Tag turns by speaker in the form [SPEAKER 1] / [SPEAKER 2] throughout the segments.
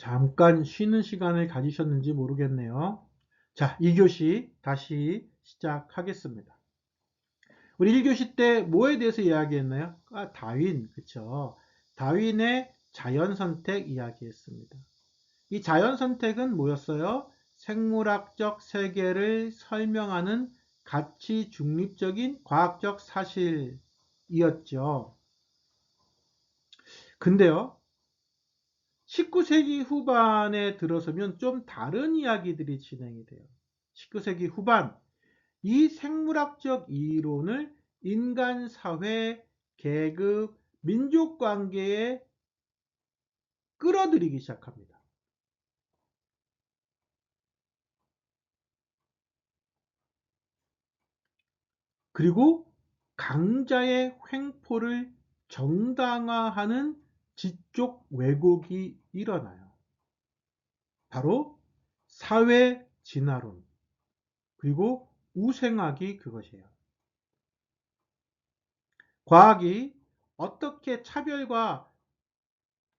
[SPEAKER 1] 잠깐 쉬는 시간을 가지셨는지 모르겠네요. 자, 2교시 다시 시작하겠습니다. 우리 1교시 때 뭐에 대해서 이야기했나요? 다윈, 그쵸? 다윈의 자연선택 이야기했습니다. 이 자연선택은 뭐였어요? 생물학적 세계를 설명하는 가치 중립적인 과학적 사실이었죠. 근데요, 19세기 후반에 들어서면 좀 다른 이야기들이 진행이 돼요. 19세기 후반, 이 생물학적 이론을 인간 사회, 계급, 민족 관계에 끌어들이기 시작합니다. 그리고 강자의 횡포를 정당화하는 지적 왜곡이 일어나요. 바로 사회 진화론, 그리고 우생학이 그것이에요. 과학이 어떻게 차별과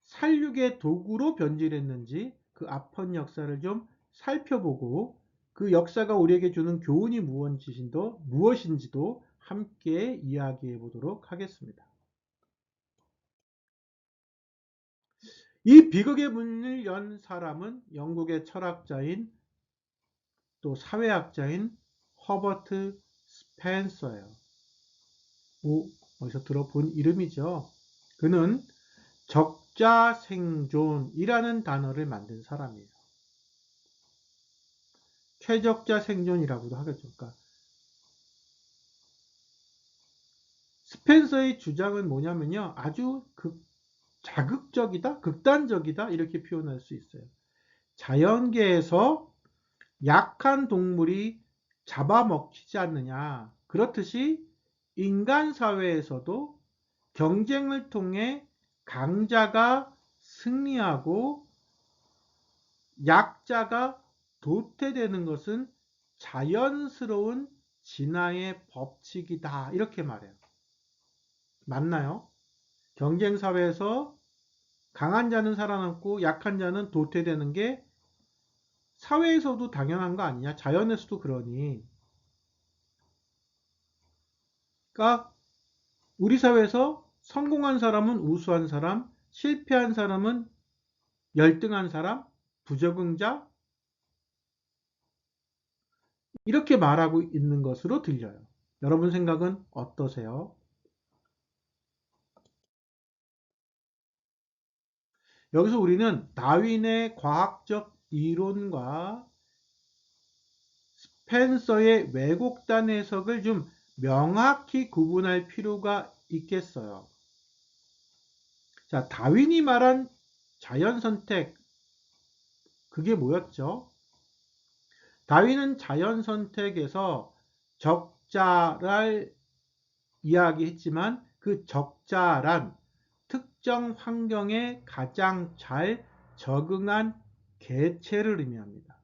[SPEAKER 1] 살육의 도구로 변질했는지 그 아픈 역사를 좀 살펴보고 그 역사가 우리에게 주는 교훈이 무엇인지도 함께 이야기해 보도록 하겠습니다. 이 비극의 문을 연 사람은 영국의 철학자인 또 사회학자인 허버트 스펜서예요. 어디서 들어본 이름이죠. 그는 적자생존이라는 단어를 만든 사람이에요. 최적자 생존이라고도 하겠죠. 그러니까 스펜서의 주장은 뭐냐면요. 아주 자극적이다, 극단적이다 이렇게 표현할 수 있어요. 자연계에서 약한 동물이 잡아먹히지 않느냐. 그렇듯이 인간 사회에서도 경쟁을 통해 강자가 승리하고 약자가 도태되는 것은 자연스러운 진화의 법칙이다. 이렇게 말해요. 맞나요? 경쟁 사회에서 강한 자는 살아남고 약한 자는 도태되는 게 사회에서도 당연한 거 아니냐? 자연에서도 그러니. 그러니까 우리 사회에서 성공한 사람은 우수한 사람, 실패한 사람은 열등한 사람, 부적응자 이렇게 말하고 있는 것으로 들려요. 여러분 생각은 어떠세요? 여기서 우리는 다윈의 과학적 이론과 스펜서의 왜곡된 해석을 좀 명확히 구분할 필요가 있겠어요. 자, 다윈이 말한 자연 선택, 그게 뭐였죠? 다윈은 자연 선택에서 적자를 이야기했지만 그 적자란 특정 환경에 가장 잘 적응한 개체를 의미합니다.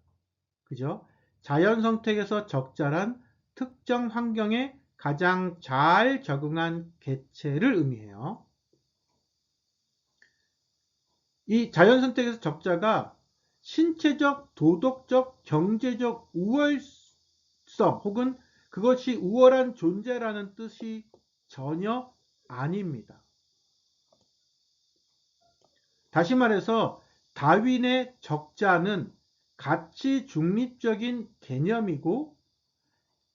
[SPEAKER 1] 그죠? 자연 선택에서 적자란 특정 환경에 가장 잘 적응한 개체를 의미해요. 이 자연 선택에서 적자가 신체적, 도덕적, 경제적 우월성 혹은 그것이 우월한 존재라는 뜻이 전혀 아닙니다. 다시 말해서 다윈의 적자는 가치 중립적인 개념이고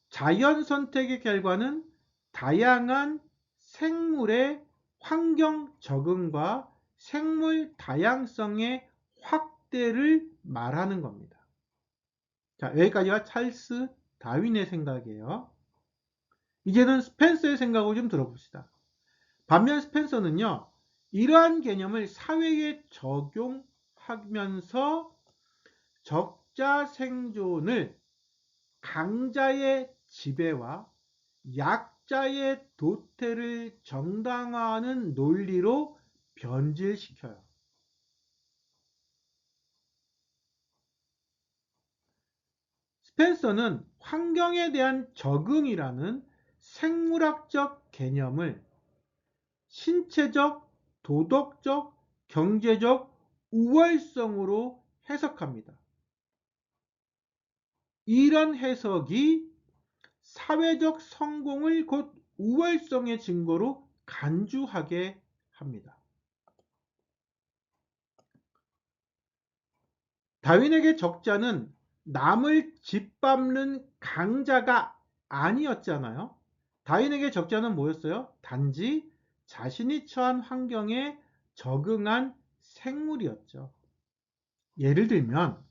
[SPEAKER 1] 자연 선택의 결과는 다양한 생물의 환경 적응과 생물 다양성의 확대를 말하는 겁니다. 자, 여기까지가 찰스 다윈의 생각이에요. 이제는 스펜서의 생각을 좀 들어봅시다. 반면 스펜서는요, 이러한 개념을 사회에 적용하면서 적자 생존을 강자의 지배와 약자의 도태를 정당화하는 논리로 변질시켜요. 스펜서는 환경에 대한 적응이라는 생물학적 개념을 신체적, 도덕적, 경제적 우월성으로 해석합니다. 이런 해석이 사회적 성공을 곧 우월성의 증거로 간주하게 합니다. 다윈에게 적자는 남을 짓밟는 강자가 아니었잖아요. 다윈에게 적자는 뭐였어요? 단지 자신이 처한 환경에 적응한 생물이었죠. 예를 들면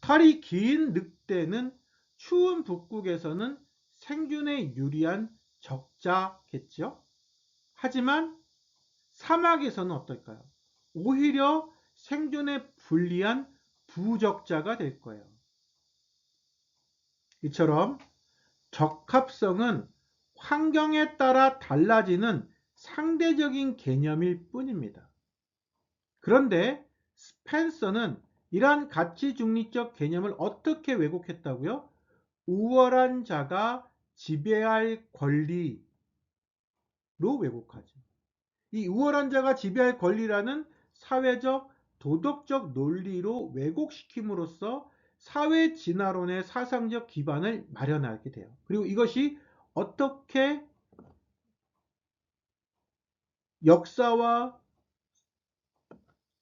[SPEAKER 1] 털이 긴 늑대는 추운 북극에서는 생존에 유리한 적자겠죠. 하지만 사막에서는 어떨까요? 오히려 생존에 불리한 부적자가 될 거예요. 이처럼 적합성은 환경에 따라 달라지는 상대적인 개념일 뿐입니다. 그런데 스펜서는 이러한 가치 중립적 개념을 어떻게 왜곡했다고요? 우월한 자가 지배할 권리로 왜곡하죠. 이 우월한 자가 지배할 권리라는 사회적 도덕적 논리로 왜곡시킴으로써 사회 진화론의 사상적 기반을 마련하게 돼요. 그리고 이것이 어떻게 역사와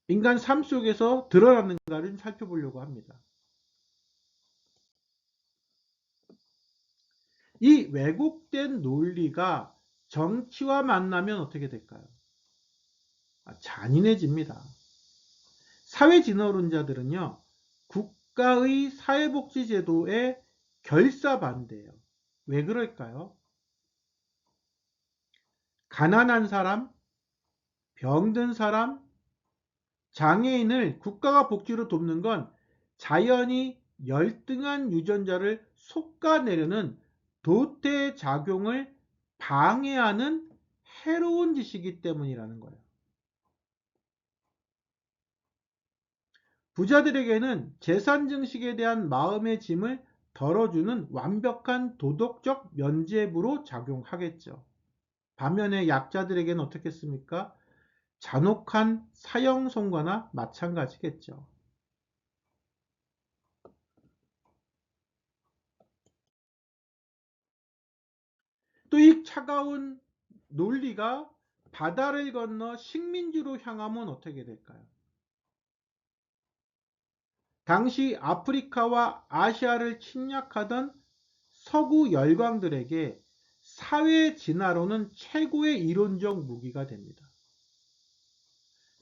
[SPEAKER 1] 인간 삶 속에서 드러나는가를 살펴보려고 합니다. 이 왜곡된 논리가 정치와 만나면 어떻게 될까요? 잔인해집니다. 사회진화론자들은요, 국가의 사회복지제도에 결사반대예요. 왜 그럴까요? 가난한 사람, 병든 사람, 장애인을 국가가 복지로 돕는 건 자연히 열등한 유전자를 솎아내려는 도태작용을 방해하는 해로운 짓이기 때문이라는 거예요. 부자들에게는 재산 증식에 대한 마음의 짐을 덜어주는 완벽한 도덕적 면죄부로 작용하겠죠. 반면에 약자들에게는 어떻겠습니까? 잔혹한 사형 선고나 마찬가지겠죠. 또 이 차가운 논리가 바다를 건너 식민지로 향하면 어떻게 될까요? 당시 아프리카와 아시아를 침략하던 서구 열강들에게 사회 진화론은 최고의 이론적 무기가 됩니다.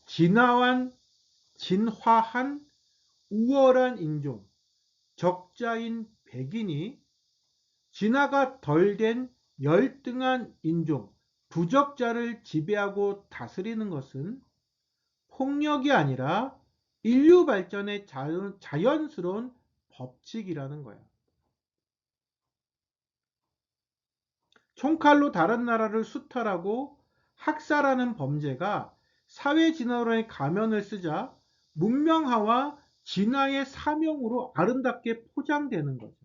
[SPEAKER 1] 진화한 우월한 인종, 적자인 백인이 진화가 덜 된 열등한 인종, 부적자를 지배하고 다스리는 것은 폭력이 아니라 인류 발전의 자연스러운 법칙이라는 거예요. 총칼로 다른 나라를 수탈하고 학살하는 범죄가 사회 진화론의 가면을 쓰자 문명화와 진화의 사명으로 아름답게 포장되는 거죠.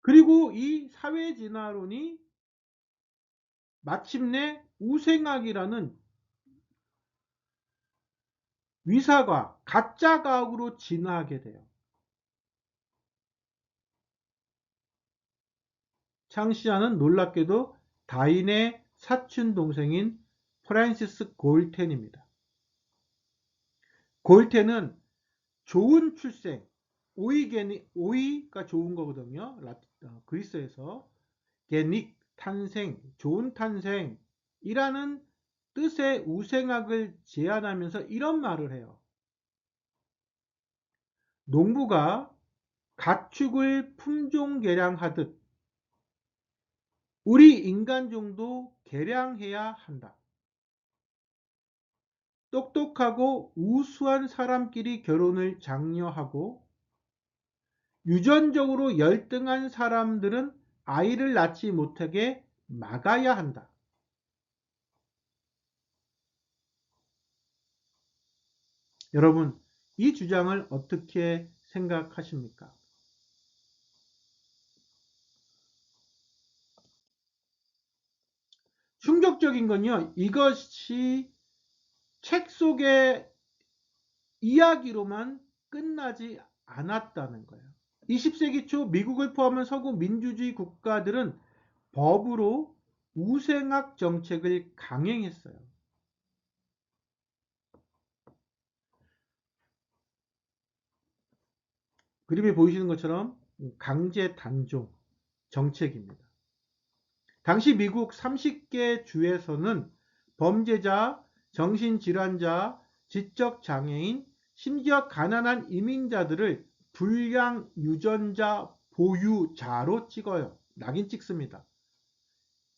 [SPEAKER 1] 그리고 이 사회 진화론이 마침내 우생학이라는 위사과, 가짜 과학으로 진화하게 돼요. 창시자는 놀랍게도 다윈의 사촌 동생인 프란시스 골텐입니다. 골텐은 좋은 출생, 오이가 좋은 거거든요. 그리스에서 게닉, 탄생, 좋은 탄생이라는 뜻의 우생학을 제안하면서 이런 말을 해요. 농부가 가축을 품종 개량하듯 우리 인간종도 개량해야 한다. 똑똑하고 우수한 사람끼리 결혼을 장려하고 유전적으로 열등한 사람들은 아이를 낳지 못하게 막아야 한다. 여러분, 이 주장을 어떻게 생각하십니까? 충격적인 건요, 이것이 책 속의 이야기로만 끝나지 않았다는 거예요. 20세기 초 미국을 포함한 서구 민주주의 국가들은 법으로 우생학 정책을 강행했어요. 그림에 보이시는 것처럼 강제 단종 정책입니다. 당시 미국 30개 주에서는 범죄자, 정신질환자, 지적장애인, 심지어 가난한 이민자들을 불량 유전자 보유자로 찍어요. 낙인 찍습니다.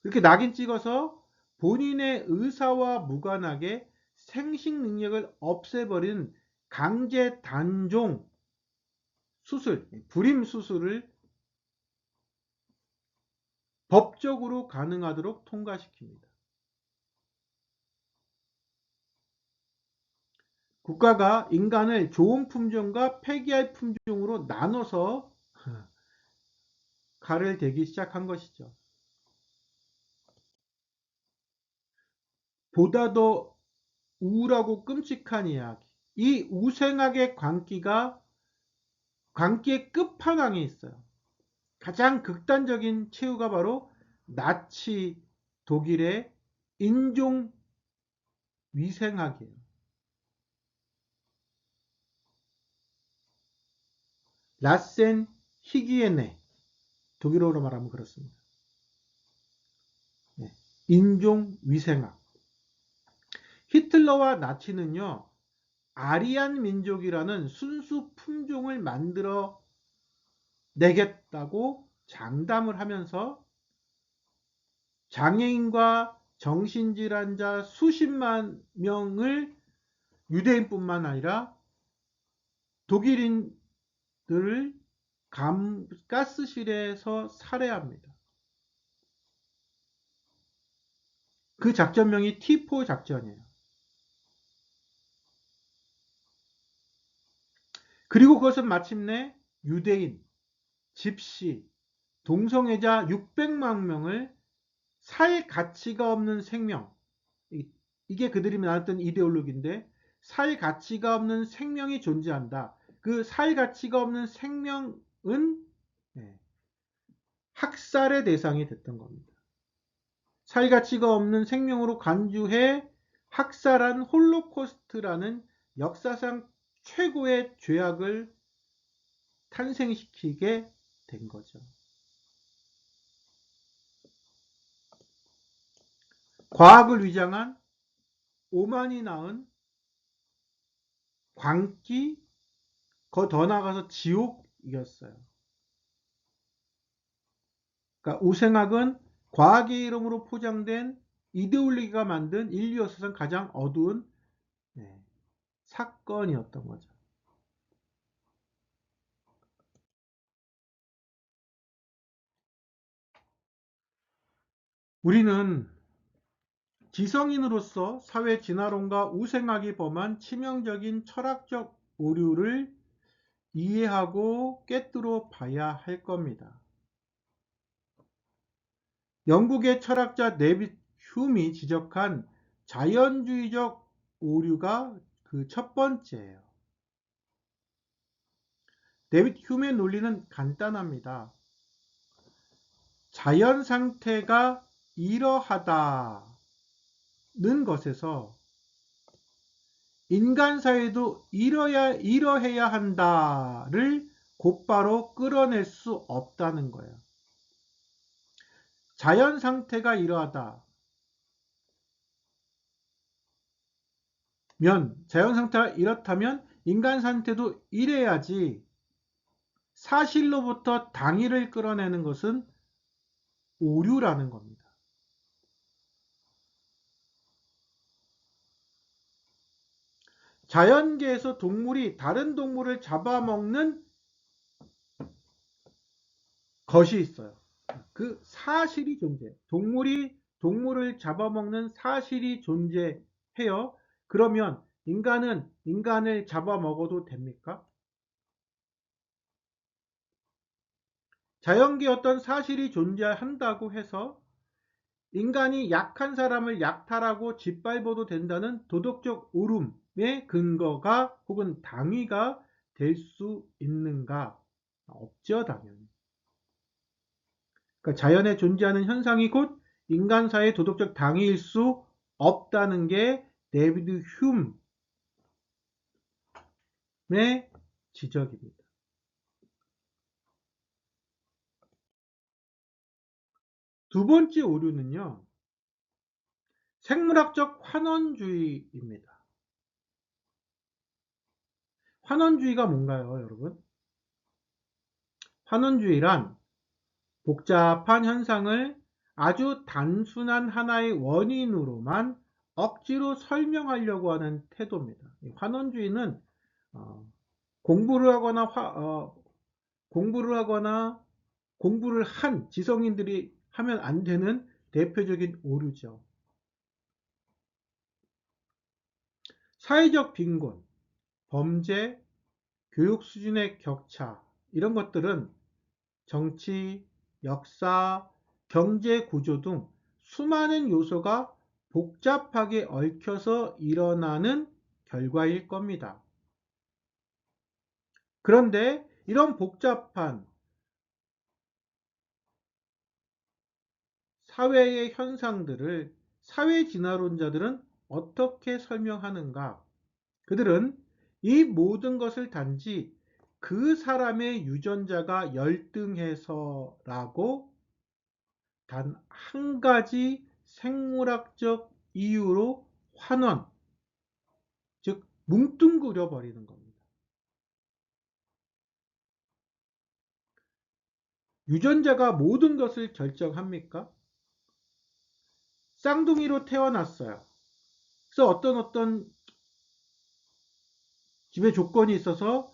[SPEAKER 1] 그렇게 낙인 찍어서 본인의 의사와 무관하게 생식 능력을 없애버리는 강제 단종 수술, 불임 수술을 법적으로 가능하도록 통과시킵니다. 국가가 인간을 좋은 품종과 폐기할 품종으로 나눠서 칼을 대기 시작한 것이죠. 보다 더 우울하고 끔찍한 이야기. 이 우생학의 광기의 끝판왕에 있어요. 가장 극단적인 최후가 바로 나치 독일의 인종 위생학이에요. 라센 히기에네, 독일어로 말하면 그렇습니다. 네. 인종 위생학. 히틀러와 나치는요, 아리안 민족이라는 순수 품종을 만들어 내겠다고 장담을 하면서 장애인과 정신질환자 수십만 명을 유대인뿐만 아니라 독일인들을 가스실에서 살해합니다. 그 작전명이 T4 작전이에요. 그리고 그것은 마침내 유대인, 집시, 동성애자 600만 명을 살 가치가 없는 생명, 이게 그들이 나눴던 이데올로기인데, 살 가치가 없는 생명이 존재한다. 그 살 가치가 없는 생명은 학살의 대상이 됐던 겁니다. 살 가치가 없는 생명으로 간주해 학살한 홀로코스트라는 역사상 최고의 죄악을 탄생시키게 된 거죠. 과학을 위장한 오만이 낳은 광기, 더 나아가서 지옥이었어요. 그러니까 우생학은 과학의 이름으로 포장된 이데올로기가 만든 인류 역사상 가장 어두운 사건이었던 거죠. 우리는 지성인으로서 사회 진화론과 우생학이 범한 치명적인 철학적 오류를 이해하고 꿰뚫어 봐야 할 겁니다. 영국의 철학자 데빗 휴미 지적한 자연주의적 오류가 그 첫 번째예요. 데빗 휴미의 논리는 간단합니다. 자연 상태가 이러하다는 것에서 인간 사회도 이러해야 한다를 곧바로 끌어낼 수 없다는 거예요. 자연 상태가 이러하다. 자연 상태가 이렇다면 인간 상태도 이래야지 사실로부터 당위를 끌어내는 것은 오류라는 겁니다. 자연계에서 동물이 다른 동물을 잡아먹는 것이 있어요. 그 사실이 존재해요. 동물이 동물을 잡아먹는 사실이 존재해요. 그러면 인간은 인간을 잡아먹어도 됩니까? 자연계에 어떤 사실이 존재한다고 해서 인간이 약한 사람을 약탈하고 짓밟아도 된다는 도덕적 옳음의 근거가 혹은 당위가 될 수 있는가? 없죠, 당연히. 그러니까 자연에 존재하는 현상이 곧 인간사의 도덕적 당위일 수 없다는 게 데이비드 흉의 지적입니다. 두 번째 오류는요, 생물학적 환원주의입니다. 환원주의가 뭔가요, 여러분? 환원주의란 복잡한 현상을 아주 단순한 하나의 원인으로만 억지로 설명하려고 하는 태도입니다. 환원주의는 어, 공부를 하거나 공부를 하거나 공부를 한 지성인들이 하면 안 되는 대표적인 오류죠. 사회적 빈곤, 범죄, 교육 수준의 격차 이런 것들은 정치, 역사, 경제 구조 등 수많은 요소가 복잡하게 얽혀서 일어나는 결과일 겁니다. 그런데 이런 복잡한 사회의 현상들을 사회 진화론자들은 어떻게 설명하는가? 그들은 이 모든 것을 단지 그 사람의 유전자가 열등해서라고 단 한 가지 생물학적 이유로 환원, 즉 뭉뚱그려 버리는 겁니다. 유전자가 모든 것을 결정합니까? 쌍둥이로 태어났어요. 그래서 어떤 집의 조건이 있어서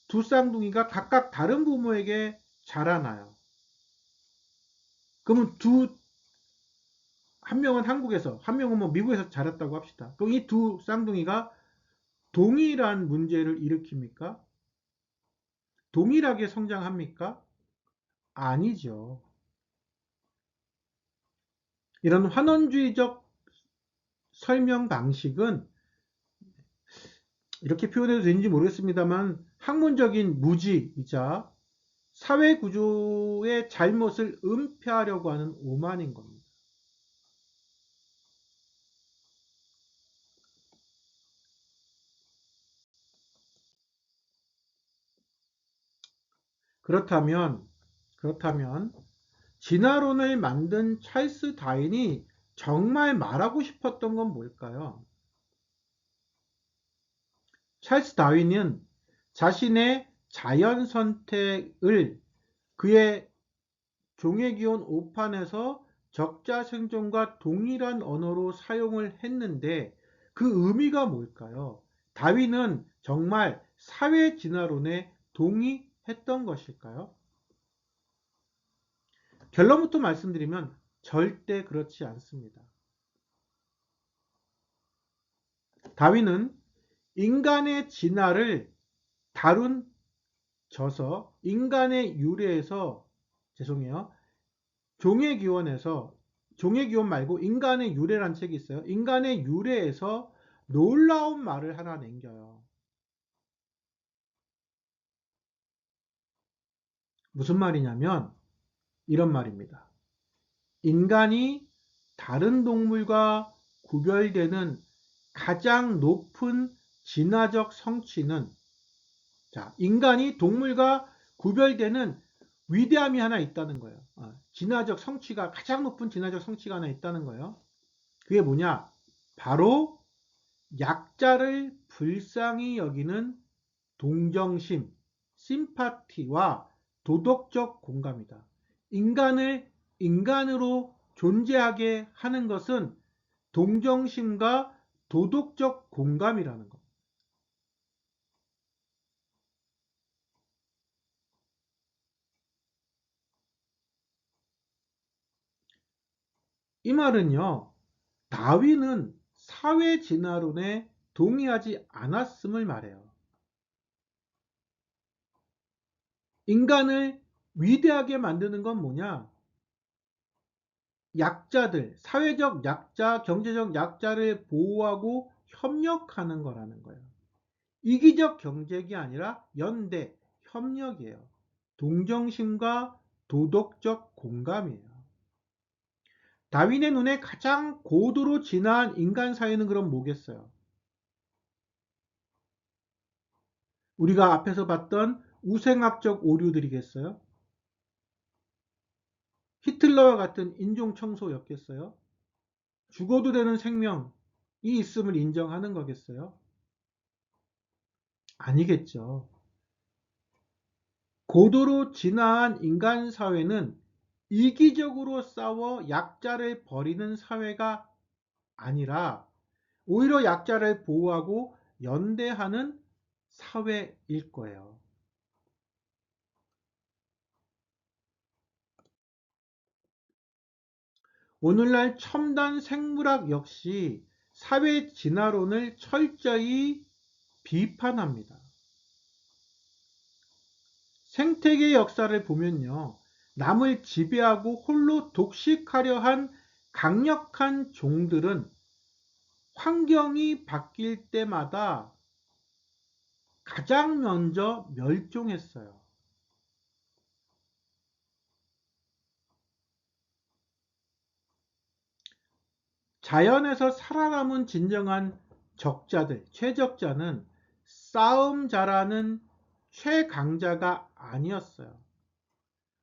[SPEAKER 1] 두 쌍둥이가 각각 다른 부모에게 자라나요. 그러면 한 명은 한국에서, 한 명은 뭐 미국에서 자랐다고 합시다. 그럼 이 두 쌍둥이가 동일한 문제를 일으킵니까? 동일하게 성장합니까? 아니죠. 이런 환원주의적 설명 방식은 이렇게 표현해도 되는지 모르겠습니다만 학문적인 무지이자 사회 구조의 잘못을 은폐하려고 하는 오만인 겁니다. 그렇다면 진화론을 만든 찰스 다윈이 정말 말하고 싶었던 건 뭘까요? 찰스 다윈은 자신의 자연 선택을 그의 종의기원 5판에서 적자 생존과 동일한 언어로 사용을 했는데 그 의미가 뭘까요? 다윈은 정말 사회 진화론에 동의했던 것일까요? 결론부터 말씀드리면 절대 그렇지 않습니다. 다윈은 인간의 진화를 다룬 저서 인간의 유래에서 죄송해요. 종의기원 말고 인간의 유래란 책이 있어요. 인간의 유래에서 놀라운 말을 하나 남겨요. 무슨 말이냐면 이런 말입니다. 인간이 다른 동물과 구별되는 가장 높은 진화적 성취는 인간이 동물과 구별되는 위대함이 하나 있다는 거예요. 진화적 성취가 가장 높은 진화적 성취가 하나 있다는 거예요. 그게 뭐냐? 바로 약자를 불쌍히 여기는 동정심, 심파티와 도덕적 공감이다. 인간을 인간으로 존재하게 하는 것은 동정심과 도덕적 공감이라는 것. 이 말은요, 다윈은 사회 진화론에 동의하지 않았음을 말해요. 인간을 위대하게 만드는 건 뭐냐? 약자들, 사회적 약자, 경제적 약자를 보호하고 협력하는 거라는 거예요. 이기적 경쟁이 아니라 연대, 협력이에요. 동정심과 도덕적 공감이에요. 다윈의 눈에 가장 고도로 진화한 인간 사회는 그럼 뭐겠어요? 우리가 앞에서 봤던 우생학적 오류들이겠어요? 히틀러와 같은 인종 청소였겠어요? 죽어도 되는 생명이 있음을 인정하는 거겠어요? 아니겠죠. 고도로 진화한 인간 사회는 이기적으로 싸워 약자를 버리는 사회가 아니라 오히려 약자를 보호하고 연대하는 사회일 거예요. 오늘날 첨단 생물학 역시 사회 진화론을 철저히 비판합니다. 생태계 역사를 보면요. 남을 지배하고 홀로 독식하려 한 강력한 종들은 환경이 바뀔 때마다 가장 먼저 멸종했어요. 자연에서 살아남은 진정한 적자들, 최적자는 싸움 잘하는 최강자가 아니었어요.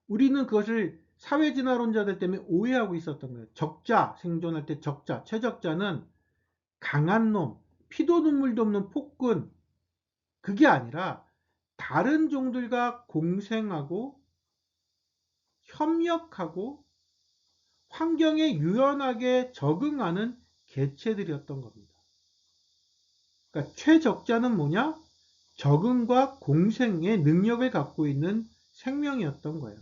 [SPEAKER 1] 우리는 그것을 사회진화론자들 때문에 오해하고 있었던 거예요. 적자, 생존할 때 적자, 최적자는 강한 놈, 피도 눈물도 없는 폭군, 그게 아니라 다른 종들과 공생하고 협력하고 환경에 유연하게 적응하는 개체들이었던 겁니다. 그러니까 최적자는 뭐냐? 적응과 공생의 능력을 갖고 있는 생명이었던 거예요.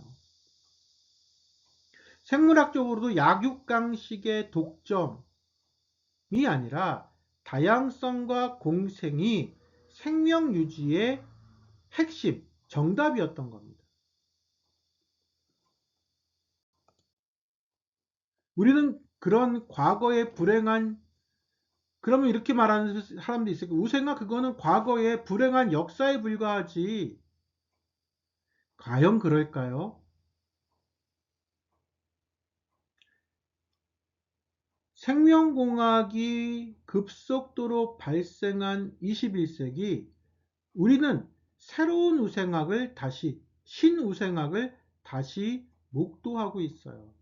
[SPEAKER 1] 생물학적으로도 약육강식의 독점이 아니라 다양성과 공생이 생명 유지의 핵심, 정답이었던 겁니다. 우리는 그런 과거의 불행한, 그러면 이렇게 말하는 사람도 있을 거예요. 우생아, 그거는 과거의 불행한 역사에 불과하지. 과연 그럴까요? 생명공학이 급속도로 발생한 21세기, 우리는 새로운 우생학을 다시, 신우생학을 다시 목도하고 있어요.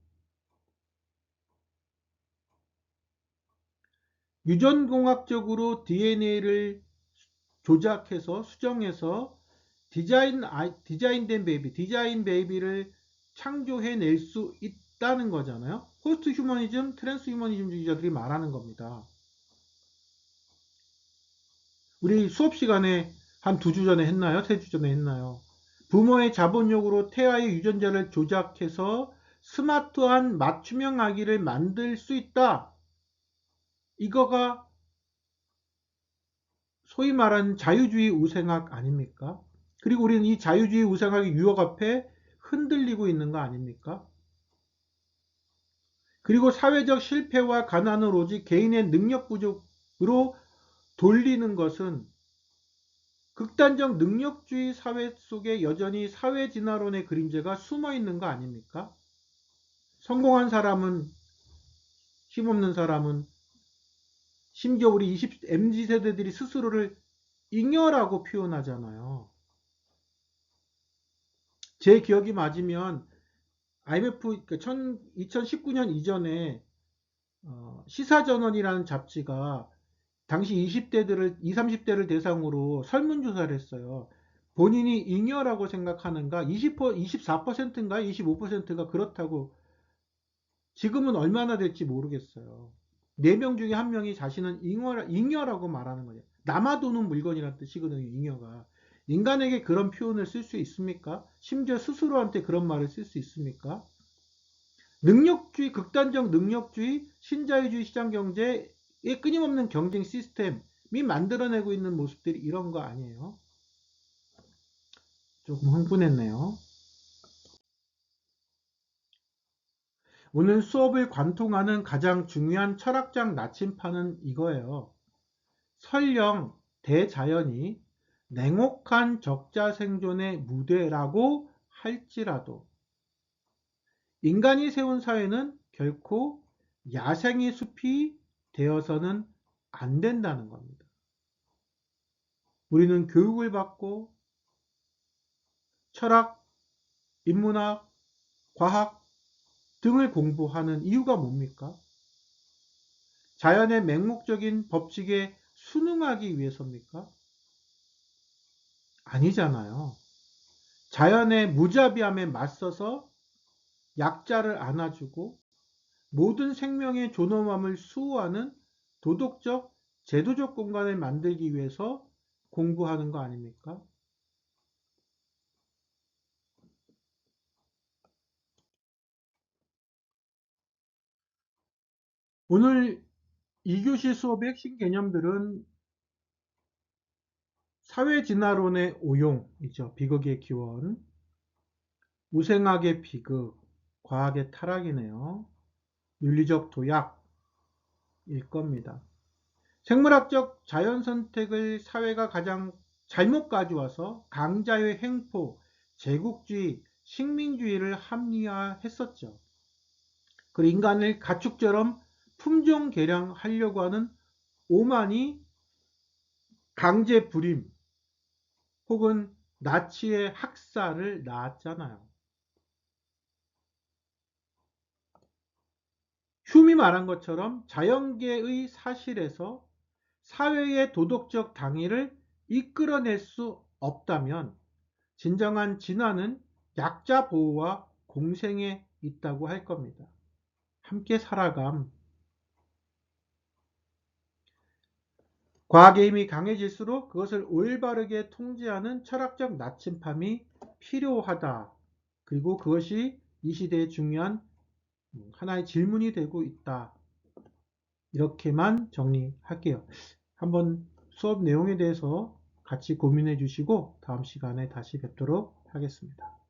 [SPEAKER 1] 유전공학적으로 DNA를 조작해서 수정해서 디자인 베이비를 창조해낼 수 있다는 거잖아요. 포스트 휴머니즘, 트랜스 휴머니즘주의자들이 말하는 겁니다. 우리 수업 시간에 한 2주 전에 했나요? 3주 전에 했나요? 부모의 자본력으로 태아의 유전자를 조작해서 스마트한 맞춤형 아기를 만들 수 있다. 이거가 소위 말하는 자유주의 우생학 아닙니까? 그리고 우리는 이 자유주의 우생학의 유혹 앞에 흔들리고 있는 거 아닙니까? 그리고 사회적 실패와 가난을 오직 개인의 능력 부족으로 돌리는 것은 극단적 능력주의 사회 속에 여전히 사회 진화론의 그림자가 숨어 있는 거 아닙니까? 성공한 사람은, 힘없는 사람은, 심지어 우리 MZ 세대들이 스스로를 잉여라고 표현하잖아요. 제 기억이 맞으면 IMF 2019년 이전에 시사전원이라는 잡지가 당시 20대들을 20, 30대를 대상으로 설문조사를 했어요. 본인이 잉여라고 생각하는가 24%인가 25%가 그렇다고. 지금은 얼마나 될지 모르겠어요. 4명 중에 1명이 자신은 잉여라고 말하는 거예요. 남아도는 물건이라는 뜻이거든요. 잉여가. 인간에게 그런 표현을 쓸 수 있습니까? 심지어 스스로한테 그런 말을 쓸 수 있습니까? 능력주의, 극단적 능력주의, 신자유주의 시장경제의 끊임없는 경쟁 시스템이 만들어내고 있는 모습들이 이런 거 아니에요? 조금 흥분했네요. 오늘 수업을 관통하는 가장 중요한 철학적 나침판은 이거예요. 설령 대자연이 냉혹한 적자생존의 무대라고 할지라도 인간이 세운 사회는 결코 야생의 숲이 되어서는 안 된다는 겁니다. 우리는 교육을 받고 철학, 인문학, 과학 등을 공부하는 이유가 뭡니까? 자연의 맹목적인 법칙에 순응하기 위해서입니까? 아니잖아요. 자연의 무자비함에 맞서서 약자를 안아주고 모든 생명의 존엄함을 수호하는 도덕적, 제도적 공간을 만들기 위해서 공부하는 거 아닙니까? 오늘 2교시 수업의 핵심 개념들은 사회진화론의 오용이죠. 비극의 기원, 우생학의 비극, 과학의 타락이네요. 윤리적 도약일 겁니다. 생물학적 자연선택을 사회가 가장 잘못 가져와서 강자의 횡포, 제국주의, 식민주의를 합리화했었죠. 그리고 인간을 가축처럼 품종 개량하려고 하는 오만이 강제 불임 혹은 나치의 학살을 낳았잖아요. 흉이 말한 것처럼 자연계의 사실에서 사회의 도덕적 당위를 이끌어낼 수 없다면 진정한 진화는 약자 보호와 공생에 있다고 할 겁니다. 함께 살아감. 과학의 힘이 강해질수록 그것을 올바르게 통제하는 철학적 나침판이 필요하다. 그리고 그것이 이 시대의 중요한 하나의 질문이 되고 있다. 이렇게만 정리할게요. 한번 수업 내용에 대해서 같이 고민해 주시고 다음 시간에 다시 뵙도록 하겠습니다.